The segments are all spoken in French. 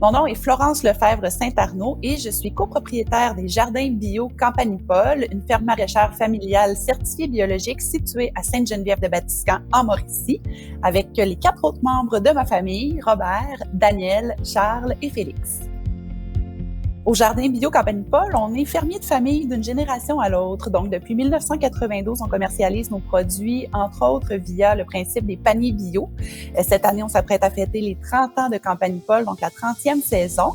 Mon nom est Florence Lefebvre-Saint-Arnaud et je suis copropriétaire des Jardins Bio Campagne-Paul, une ferme maraîchère familiale certifiée biologique située à Sainte-Geneviève-de-Batiscan, en Mauricie, avec les 4 autres membres de ma famille, Robert, Daniel, Charles et Félix. Au Jardin Bio Campagne-Paul, on est fermier de famille d'une génération à l'autre. Donc, depuis 1992, on commercialise nos produits, entre autres via le principe des paniers bio. Cette année, on s'apprête à fêter les 30 ans de Campagne-Paul, donc la 30e saison.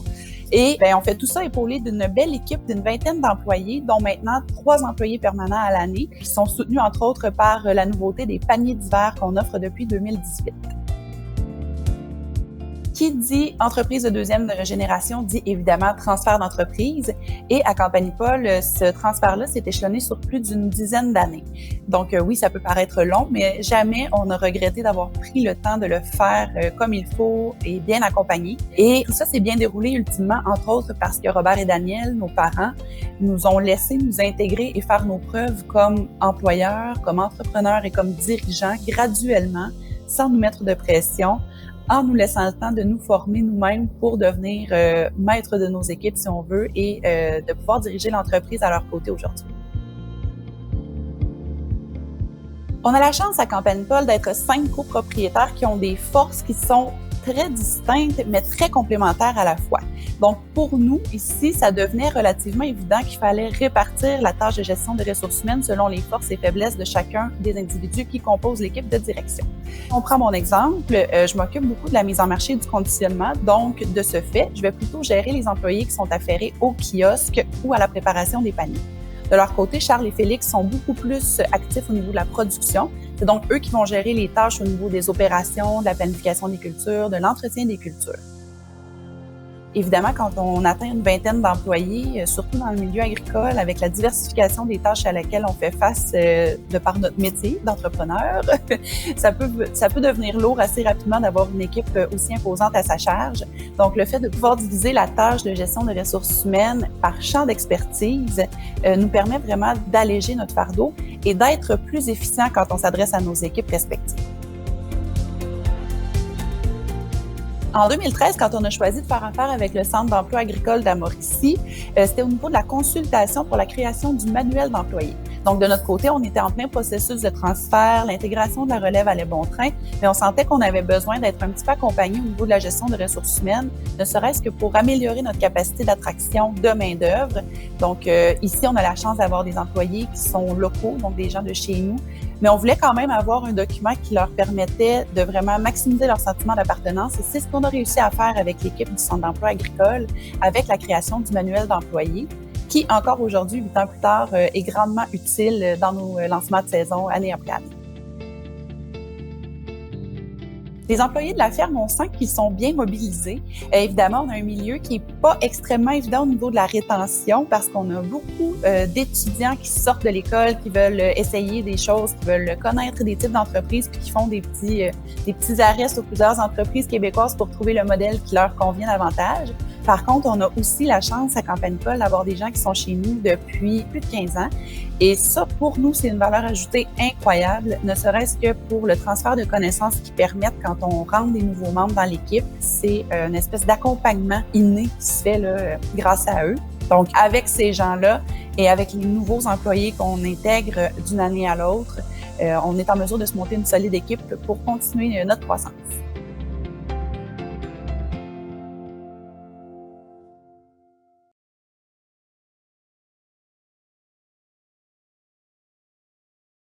Et on fait tout ça épaulé d'une belle équipe d'une 20aine d'employés, dont maintenant 3 employés permanents à l'année, qui sont soutenus, entre autres, par la nouveauté des paniers d'hiver qu'on offre depuis 2018. Qui dit entreprise de deuxième génération dit évidemment transfert d'entreprise. Et à Campagne-Paul, ce transfert-là s'est échelonné sur plus d'une dizaine d'années. Donc oui, ça peut paraître long, mais jamais on a regretté d'avoir pris le temps de le faire comme il faut et bien accompagné. Et tout ça s'est bien déroulé ultimement, entre autres parce que Robert et Daniel, nos parents, nous ont laissé nous intégrer et faire nos preuves comme employeurs, comme entrepreneurs et comme dirigeants graduellement, sans nous mettre de pression, en nous laissant le temps de nous former nous-mêmes pour devenir maîtres de nos équipes, si on veut, et de pouvoir diriger l'entreprise à leur côté aujourd'hui. On a la chance à Campagne-Paul d'être 5 copropriétaires qui ont des forces qui sont très distinctes, mais très complémentaires à la fois. Donc, pour nous, ici, ça devenait relativement évident qu'il fallait répartir la tâche de gestion des ressources humaines selon les forces et faiblesses de chacun des individus qui composent l'équipe de direction. On prend mon exemple, je m'occupe beaucoup de la mise en marché et du conditionnement. Donc, de ce fait, je vais plutôt gérer les employés qui sont afférés au kiosque ou à la préparation des paniers. De leur côté, Charles et Félix sont beaucoup plus actifs au niveau de la production. C'est donc eux qui vont gérer les tâches au niveau des opérations, de la planification des cultures, de l'entretien des cultures. Évidemment, quand on atteint une 20aine d'employés, surtout dans le milieu agricole, avec la diversification des tâches à laquelle on fait face de par notre métier d'entrepreneur, ça peut devenir lourd assez rapidement d'avoir une équipe aussi imposante à sa charge. Donc, le fait de pouvoir diviser la tâche de gestion de ressources humaines par champ d'expertise nous permet vraiment d'alléger notre fardeau et d'être plus efficient quand on s'adresse à nos équipes respectives. En 2013, quand on a choisi de faire affaire avec le Centre d'emploi agricole de la Mauricie, c'était au niveau de la consultation pour la création du manuel d'employés. Donc, de notre côté, on était en plein processus de transfert, l'intégration de la relève allait bon train, mais on sentait qu'on avait besoin d'être un petit peu accompagné au niveau de la gestion de ressources humaines, ne serait-ce que pour améliorer notre capacité d'attraction de main-d'œuvre. Donc, ici, on a la chance d'avoir des employés qui sont locaux, donc des gens de chez nous, mais on voulait quand même avoir un document qui leur permettait de vraiment maximiser leur sentiment d'appartenance. Et c'est ce qu'on a réussi à faire avec l'équipe du Centre d'emploi agricole, avec la création du manuel d'employés, qui encore aujourd'hui, 8 ans plus tard, est grandement utile dans nos lancements de saison année après année. Les employés de la ferme, on sent qu'ils sont bien mobilisés. Évidemment, on a un milieu qui est pas extrêmement évident au niveau de la rétention parce qu'on a beaucoup d'étudiants qui sortent de l'école, qui veulent essayer des choses, qui veulent connaître des types d'entreprises, puis qui font des petits arrêts sur plusieurs entreprises québécoises pour trouver le modèle qui leur convient davantage. Par contre, on a aussi la chance à Campagne-Paul d'avoir des gens qui sont chez nous depuis plus de 15 ans. Et ça, pour nous, c'est une valeur ajoutée incroyable, ne serait-ce que pour le transfert de connaissances qui permettent quand on rentre des nouveaux membres dans l'équipe. C'est une espèce d'accompagnement inné qui se fait là, grâce à eux. Donc, avec ces gens-là et avec les nouveaux employés qu'on intègre d'une année à l'autre, on est en mesure de se monter une solide équipe pour continuer notre croissance.